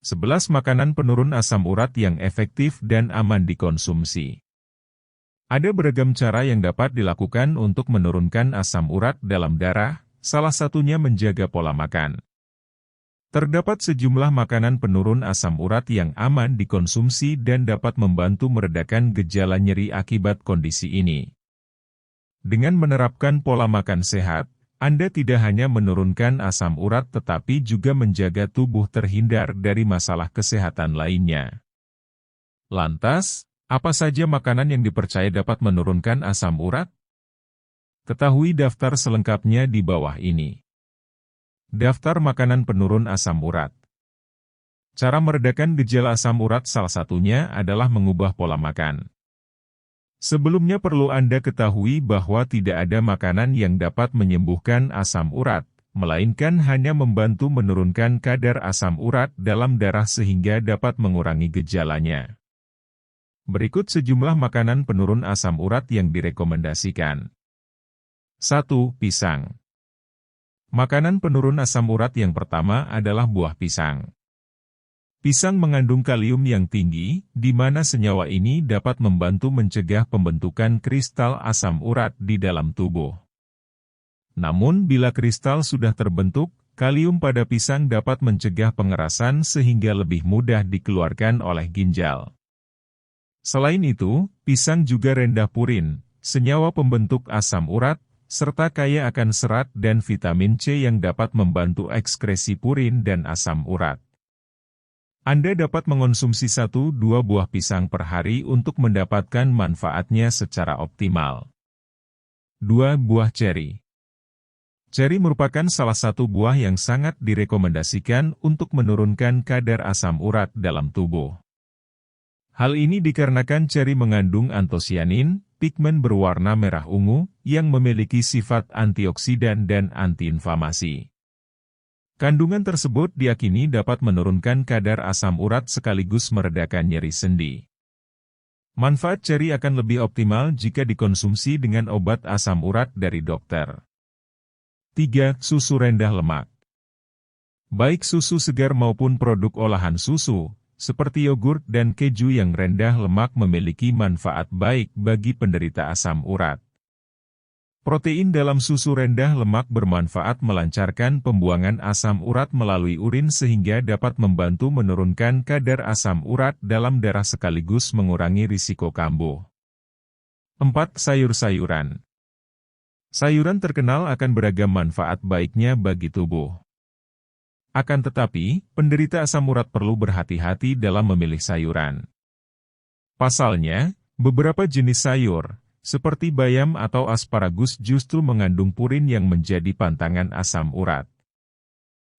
11 makanan penurun asam urat yang efektif dan aman dikonsumsi. Ada beragam cara yang dapat dilakukan untuk menurunkan asam urat dalam darah, salah satunya menjaga pola makan. Terdapat sejumlah makanan penurun asam urat yang aman dikonsumsi dan dapat membantu meredakan gejala nyeri akibat kondisi ini. Dengan menerapkan pola makan sehat, Anda tidak hanya menurunkan asam urat tetapi juga menjaga tubuh terhindar dari masalah kesehatan lainnya. Lantas, apa saja makanan yang dipercaya dapat menurunkan asam urat? Ketahui daftar selengkapnya di bawah ini. Daftar makanan penurun asam urat. Cara meredakan gejala asam urat salah satunya adalah mengubah pola makan. Sebelumnya perlu Anda ketahui bahwa tidak ada makanan yang dapat menyembuhkan asam urat, melainkan hanya membantu menurunkan kadar asam urat dalam darah sehingga dapat mengurangi gejalanya. Berikut sejumlah makanan penurun asam urat yang direkomendasikan. 1. Pisang. Makanan penurun asam urat yang pertama adalah buah pisang. Pisang mengandung kalium yang tinggi, di mana senyawa ini dapat membantu mencegah pembentukan kristal asam urat di dalam tubuh. Namun bila kristal sudah terbentuk, kalium pada pisang dapat mencegah pengerasan sehingga lebih mudah dikeluarkan oleh ginjal. Selain itu, pisang juga rendah purin, senyawa pembentuk asam urat, serta kaya akan serat dan vitamin C yang dapat membantu ekskresi purin dan asam urat. Anda dapat mengonsumsi 1-2 buah pisang per hari untuk mendapatkan manfaatnya secara optimal. 2. Buah ceri. Ceri merupakan salah satu buah yang sangat direkomendasikan untuk menurunkan kadar asam urat dalam tubuh. Hal ini dikarenakan ceri mengandung antosianin, pigmen berwarna merah ungu, yang memiliki sifat antioksidan dan antiinflamasi. Kandungan tersebut diyakini dapat menurunkan kadar asam urat sekaligus meredakan nyeri sendi. Manfaat ceri akan lebih optimal jika dikonsumsi dengan obat asam urat dari dokter. 3. Susu rendah lemak. Baik susu segar maupun produk olahan susu, seperti yogurt dan keju yang rendah lemak memiliki manfaat baik bagi penderita asam urat. Protein dalam susu rendah lemak bermanfaat melancarkan pembuangan asam urat melalui urin sehingga dapat membantu menurunkan kadar asam urat dalam darah sekaligus mengurangi risiko kambuh. 4. Sayur-sayuran. Sayuran terkenal akan beragam manfaat baiknya bagi tubuh. Akan tetapi, penderita asam urat perlu berhati-hati dalam memilih sayuran. Pasalnya, beberapa jenis sayur, seperti bayam atau asparagus justru mengandung purin yang menjadi pantangan asam urat.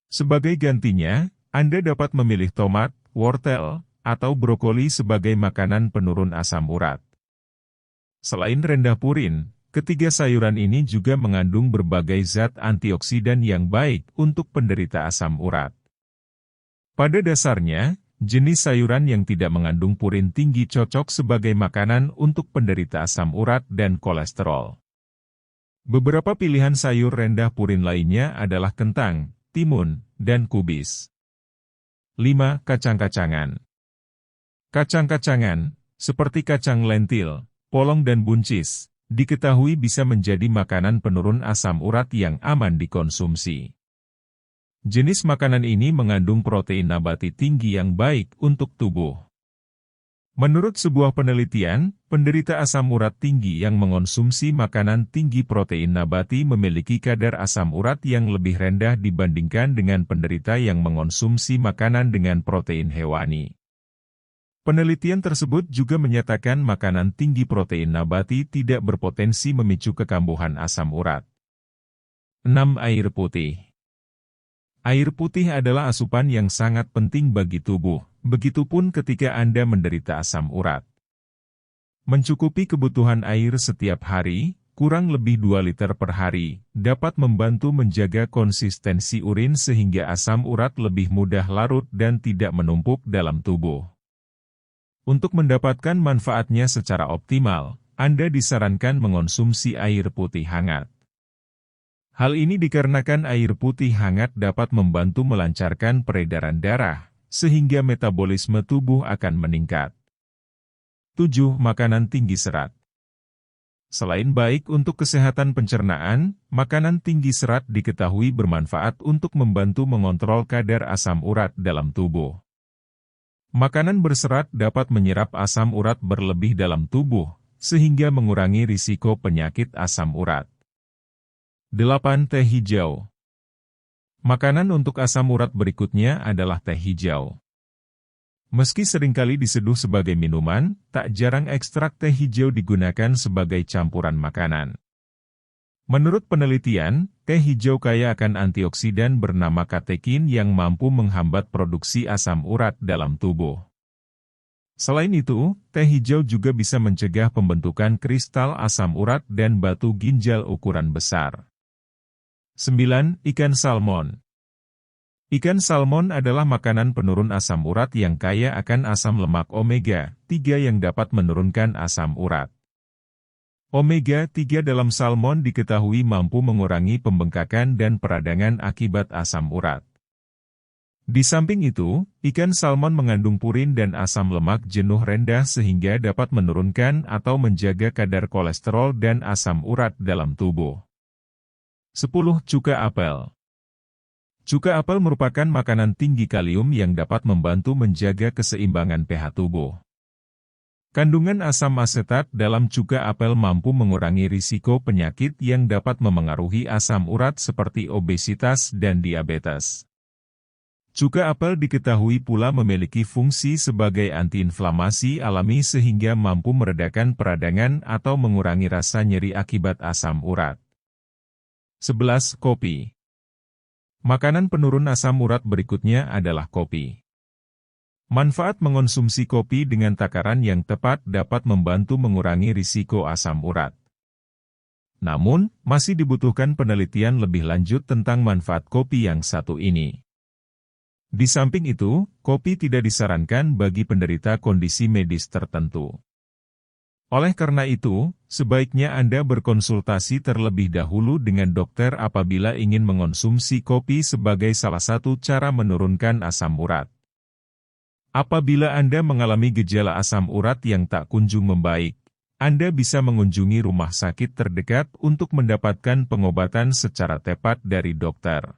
Sebagai gantinya, Anda dapat memilih tomat, wortel, atau brokoli sebagai makanan penurun asam urat. Selain rendah purin, ketiga sayuran ini juga mengandung berbagai zat antioksidan yang baik untuk penderita asam urat. Pada dasarnya, jenis sayuran yang tidak mengandung purin tinggi cocok sebagai makanan untuk penderita asam urat dan kolesterol. Beberapa pilihan sayur rendah purin lainnya adalah kentang, timun, dan kubis. 5. Kacang-kacangan. Kacang-kacangan, seperti kacang lentil, polong dan buncis, diketahui bisa menjadi makanan penurun asam urat yang aman dikonsumsi. Jenis makanan ini mengandung protein nabati tinggi yang baik untuk tubuh. Menurut sebuah penelitian, penderita asam urat tinggi yang mengonsumsi makanan tinggi protein nabati memiliki kadar asam urat yang lebih rendah dibandingkan dengan penderita yang mengonsumsi makanan dengan protein hewani. Penelitian tersebut juga menyatakan makanan tinggi protein nabati tidak berpotensi memicu kekambuhan asam urat. 6. Air putih. Air putih adalah asupan yang sangat penting bagi tubuh, begitupun ketika Anda menderita asam urat. Mencukupi kebutuhan air setiap hari, kurang lebih 2 liter per hari, dapat membantu menjaga konsistensi urin sehingga asam urat lebih mudah larut dan tidak menumpuk dalam tubuh. Untuk mendapatkan manfaatnya secara optimal, Anda disarankan mengonsumsi air putih hangat. Hal ini dikarenakan air putih hangat dapat membantu melancarkan peredaran darah, sehingga metabolisme tubuh akan meningkat. 7. Makanan tinggi serat. Selain baik untuk kesehatan pencernaan, makanan tinggi serat diketahui bermanfaat untuk membantu mengontrol kadar asam urat dalam tubuh. Makanan berserat dapat menyerap asam urat berlebih dalam tubuh, sehingga mengurangi risiko penyakit asam urat. 8. Teh hijau. Makanan untuk asam urat berikutnya adalah teh hijau. Meski seringkali diseduh sebagai minuman, tak jarang ekstrak teh hijau digunakan sebagai campuran makanan. Menurut penelitian, teh hijau kaya akan antioksidan bernama katekin yang mampu menghambat produksi asam urat dalam tubuh. Selain itu, teh hijau juga bisa mencegah pembentukan kristal asam urat dan batu ginjal ukuran besar. 9. Ikan salmon. Ikan salmon adalah makanan penurun asam urat yang kaya akan asam lemak omega-3 yang dapat menurunkan asam urat. Omega-3 dalam salmon diketahui mampu mengurangi pembengkakan dan peradangan akibat asam urat. Di samping itu, ikan salmon mengandung purin dan asam lemak jenuh rendah sehingga dapat menurunkan atau menjaga kadar kolesterol dan asam urat dalam tubuh. 10. Cuka apel. Cuka apel merupakan makanan tinggi kalium yang dapat membantu menjaga keseimbangan pH tubuh. Kandungan asam asetat dalam cuka apel mampu mengurangi risiko penyakit yang dapat memengaruhi asam urat seperti obesitas dan diabetes. Cuka apel diketahui pula memiliki fungsi sebagai antiinflamasi alami sehingga mampu meredakan peradangan atau mengurangi rasa nyeri akibat asam urat. 11. Kopi. Makanan penurun asam urat berikutnya adalah kopi. Manfaat mengonsumsi kopi dengan takaran yang tepat dapat membantu mengurangi risiko asam urat. Namun, masih dibutuhkan penelitian lebih lanjut tentang manfaat kopi yang satu ini. Di samping itu, kopi tidak disarankan bagi penderita kondisi medis tertentu. Oleh karena itu, sebaiknya Anda berkonsultasi terlebih dahulu dengan dokter apabila ingin mengonsumsi kopi sebagai salah satu cara menurunkan asam urat. Apabila Anda mengalami gejala asam urat yang tak kunjung membaik, Anda bisa mengunjungi rumah sakit terdekat untuk mendapatkan pengobatan secara tepat dari dokter.